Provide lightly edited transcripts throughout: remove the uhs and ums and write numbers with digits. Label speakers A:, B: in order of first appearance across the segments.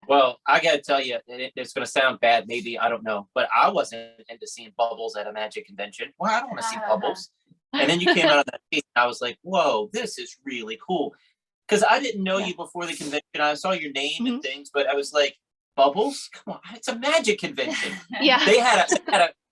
A: Well, I got to tell you, it's going to sound bad, maybe, I don't know, but I wasn't into seeing bubbles at a magic convention. Well, I don't want to see bubbles. And then you came out of that piece, and I was like, whoa, this is really cool. Because I didn't know
B: Yeah.
A: you before the convention. I saw your name
B: Mhm.
A: and things, but I was like, bubbles? Come on, it's a magic convention.
B: Yeah.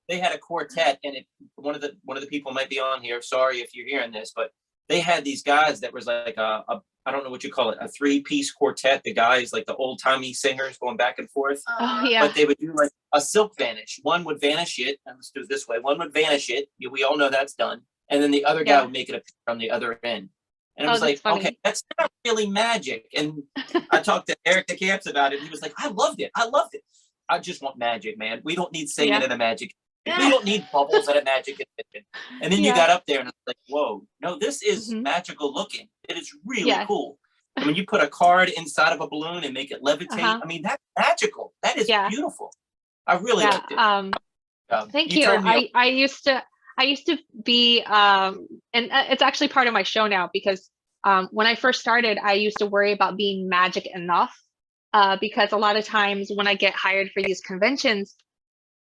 A: They had a quartet, and one of the people might be on here. Sorry if you're hearing this, but they had these guys that was like a I don't know what you call it, a 3-piece quartet. The guys like the old timey singers going back and forth.
B: Oh yeah.
A: But they would do like a silk vanish. One would vanish it, and let's do it this way. One would vanish it. We all know that's done. And then the other guy
B: Yeah.
A: would make it appear on the other end. And it
B: Oh,
A: was
B: that's
A: like,
B: funny.
A: okay, that's not really magic. And I talked to Eric the Camps about it. And he was like, I loved it. I loved it. I just want magic, man. We don't need singing
B: Yeah.
A: at a magic. We don't need bubbles at a magic convention. And then you
B: Yeah.
A: got up there and it's like, whoa, no, this is
B: Mhm.
A: magical looking. It is really
B: Yeah.
A: cool. I mean, you put a card inside of a balloon and make it levitate.
B: Uh-huh.
A: I mean, that's magical. That is
B: Yeah.
A: beautiful. I really
B: Yeah.
A: liked it.
B: Thank
A: You
B: you.
A: turned me on.
B: I used to be and it's actually part of my show now because when I first started, I used to worry about being magic enough because a lot of times when I get hired for these conventions,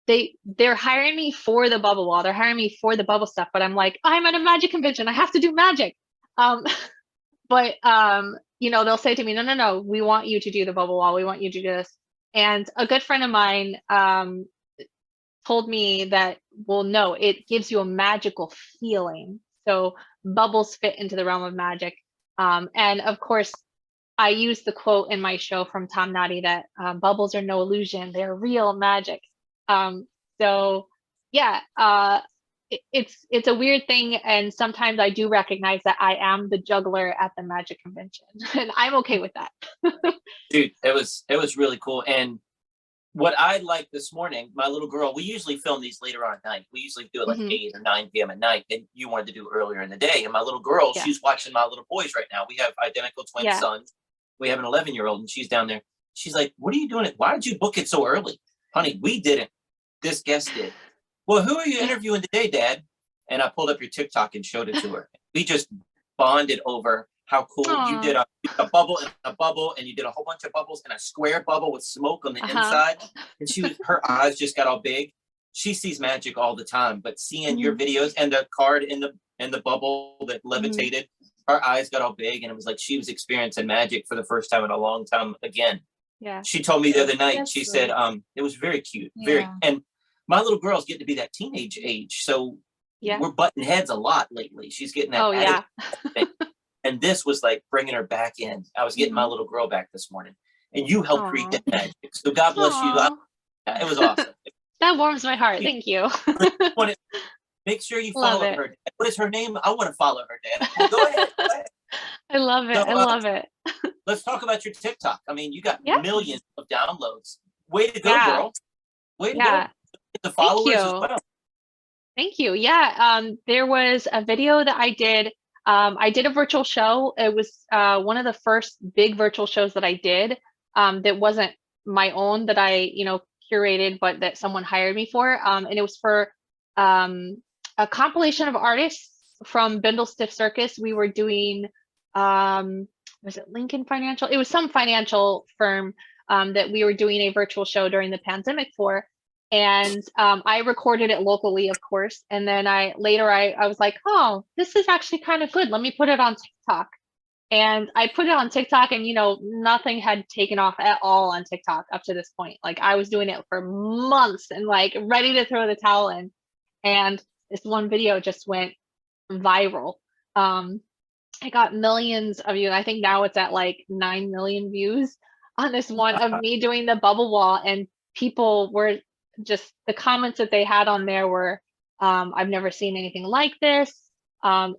B: they're hiring me for the bubble wall. They're hiring me for the bubble stuff, but I'm like, I'm at a magic convention. I have to do magic. Um, but they'll say to me, no, we want you to do the bubble wall. We want you to do this. And a good friend of mine told me that, well, no, it gives you a magical feeling. So bubbles fit into the realm of magic. And of course, I use the quote in my show from Tom Noddy that bubbles are no illusion, they're real magic. So yeah, it's a weird thing, and sometimes I do recognize that I am the juggler at the magic convention, and I'm okay with that.
A: Dude, it was really cool. And what I liked this morning, my little girl, we usually film these later on at night. We usually do it like
B: Mhm.
A: 8 or 9 p.m. at night. And you wanted to do it earlier in the day. And my little girl,
B: Yeah,
A: she's watching my little boys right now. We have identical twin
B: yeah.
A: sons. We have an 11-year-old, and she's down there. She's like, what are you doing? Why did you book it so early? Honey, we didn't. This guest did. Well, who are you interviewing today, Dad? And I pulled up your TikTok and showed it to her. We just bonded over how cool you did
B: Aw.
A: a bubble and a bubble, and you did a whole bunch of bubbles and a square bubble with smoke on the
B: Uh-huh.
A: inside. And her eyes just got all big. She sees magic all the time, but seeing your
B: Mhm.
A: videos and the card in the bubble that
B: Mhm.
A: levitated, her eyes got all big, and it was like she was experiencing magic for the first time in a long time again.
B: Yeah.
A: She told me the other night,
C: That's
A: she said,
C: sweet.
A: it was very cute, very,
C: Yeah.
A: and my little girl's getting to be that teenage age, so
B: Yeah.
A: we're butting heads a lot lately. She's getting that
B: Oh
A: attitude
B: yeah.
A: thing. And this was like bringing her back in. I was getting my
B: Mhm.
A: little girl back this morning, and you helped create
B: Aw.
A: that magic. So God bless you.
B: Aw.
A: It was awesome.
B: That warms my heart.
A: You
B: Thank you.
A: want to make sure you
B: Love
A: follow
B: it.
A: her. Dad. What is her name? I want to follow her, Dad. Well, go ahead. Go ahead.
B: I love it.
A: So
B: I love it.
A: let's talk about your TikTok. I mean, you got
B: Yeah.
A: millions of downloads. Way to go,
B: Yeah.
A: girl. Way to go.
B: Yeah.
A: Get the
B: Thank
A: followers as
B: you.
A: well.
B: Thank you. Yeah. There was a video that I did. I did a virtual show. It was one of the first big virtual shows that I did that wasn't my own that I curated, but that someone hired me for. And it was for um, a compilation of artists from Bindle Stiff Circus. We were doing, was it Lincoln Financial? It was some financial firm that we were doing a virtual show during the pandemic for. And I recorded it locally, of course. And then I was like, oh, this is actually kind of good. Let me put it on TikTok. And I put it on TikTok, and nothing had taken off at all on TikTok up to this point. Like I was doing it for months and like ready to throw the towel in. And this one video just went viral. I got millions of views. I think now it's at like 9 million views on this one of me doing the bubble wall, and people were just the comments that they had on there were, I've never seen anything like this.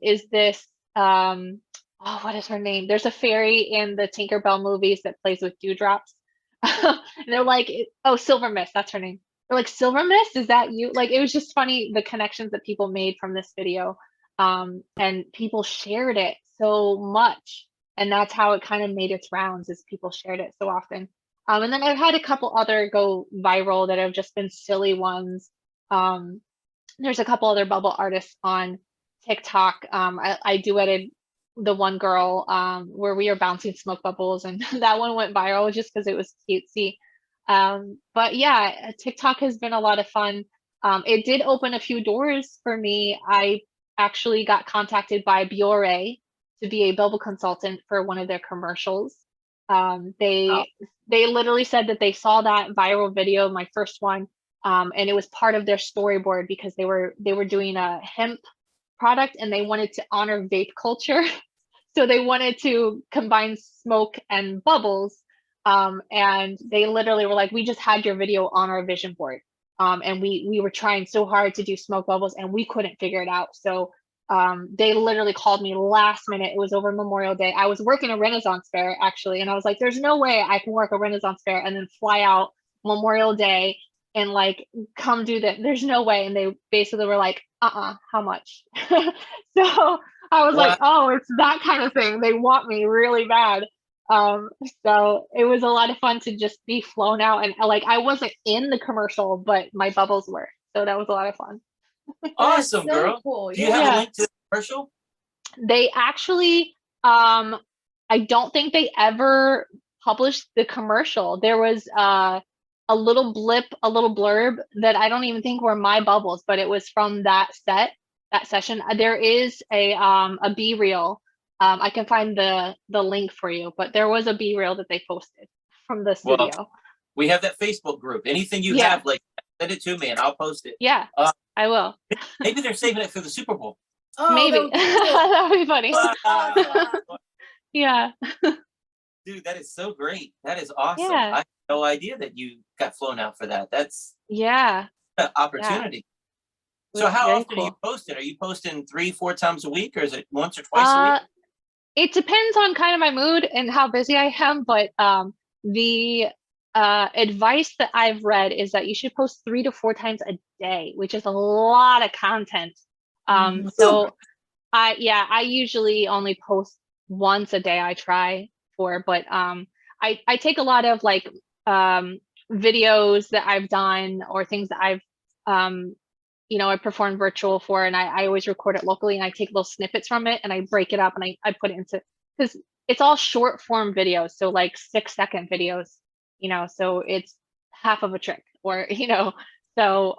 B: Is this oh, what is her name? There's a fairy in the Tinkerbell movies that plays with dewdrops. And they're like, oh, Silver Mist, that's her name. They're like, Silver Mist, is that you? Like, it was just funny the connections that people made from this video. And people shared it so much. And that's how it kind of made its rounds, is people shared it so often. And then I've had a couple other go viral that have just been silly ones. There's a couple other bubble artists on TikTok. I duetted the one girl where we were bouncing smoke bubbles, and that one went viral just because it was cutesy. But yeah, TikTok has been a lot of fun. It did open a few doors for me. I actually got contacted by Biore to be a bubble consultant for one of their commercials.
A: Oh,
B: They literally said that they saw that viral video, my first one, and it was part of their storyboard because they were doing a hemp product and they wanted to honor vape culture. So they wanted to combine smoke and bubbles. And they literally were like, we just had your video on our vision board. And we were trying so hard to do smoke bubbles and we couldn't figure it out. So they literally called me last minute. It was over Memorial Day. I was working a Renaissance fair actually. And I was like, there's no way I can work a Renaissance fair and then fly out Memorial Day and like come do that. There's no way. And they basically were like, how much? So I was
A: wow.
B: like, oh, it's that kind of thing. They want me really bad. Um, so it was a lot of fun to just be flown out and like I wasn't in the commercial, but my bubbles were. So that was a lot of fun.
C: That's
A: Awesome,
C: so
A: girl.
C: cool.
A: Do you have a
B: Yeah.
A: link to the commercial?
B: They actually, I don't think they ever published the commercial. There was a little blip, a little blurb that I don't even think were my bubbles, but it was from that session. There is a B reel. I can find the link for you, but there was a B reel that they posted from the
A: Well,
B: studio.
A: we have that Facebook group. Anything you
B: Yeah.
A: have, like, send it to me and I'll post it.
B: Yeah,
A: Uh,
B: I will.
A: Maybe they're saving it for the Super Bowl. Oh,
B: Maybe. That would be funny.
A: Wow.
B: Yeah.
A: Dude, that is so great. That is awesome.
B: Yeah.
A: I had no idea that you got flown out for that. That's
B: Yeah.
A: an opportunity.
B: It
A: So
B: was
A: how
B: very
A: often are you
B: cool.
A: posting? Are you posting 3-4 times a week, or is it once or twice a week?
B: It depends on kind of my mood and how busy I am, but the advice that I've read is that you should post 3 to 4 times a day, which is a lot of content. So I usually only post once a day. I try for, but I take a lot of like videos that I've done or things that I've I perform virtual for, and I always record it locally and I take little snippets from it and I break it up and I put it into, because it's all short form videos. So like 6-second videos, so it's half of a trick or, so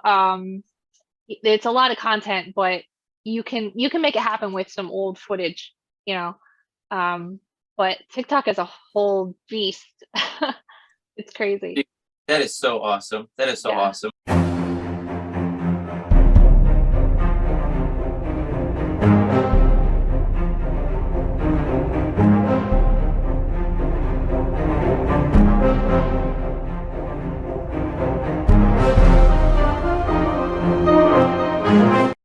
B: it's a lot of content, but you can make it happen with some old footage, you know. But TikTok is a whole beast. It's crazy.
A: That is so awesome. That is so
B: Yeah.
A: awesome.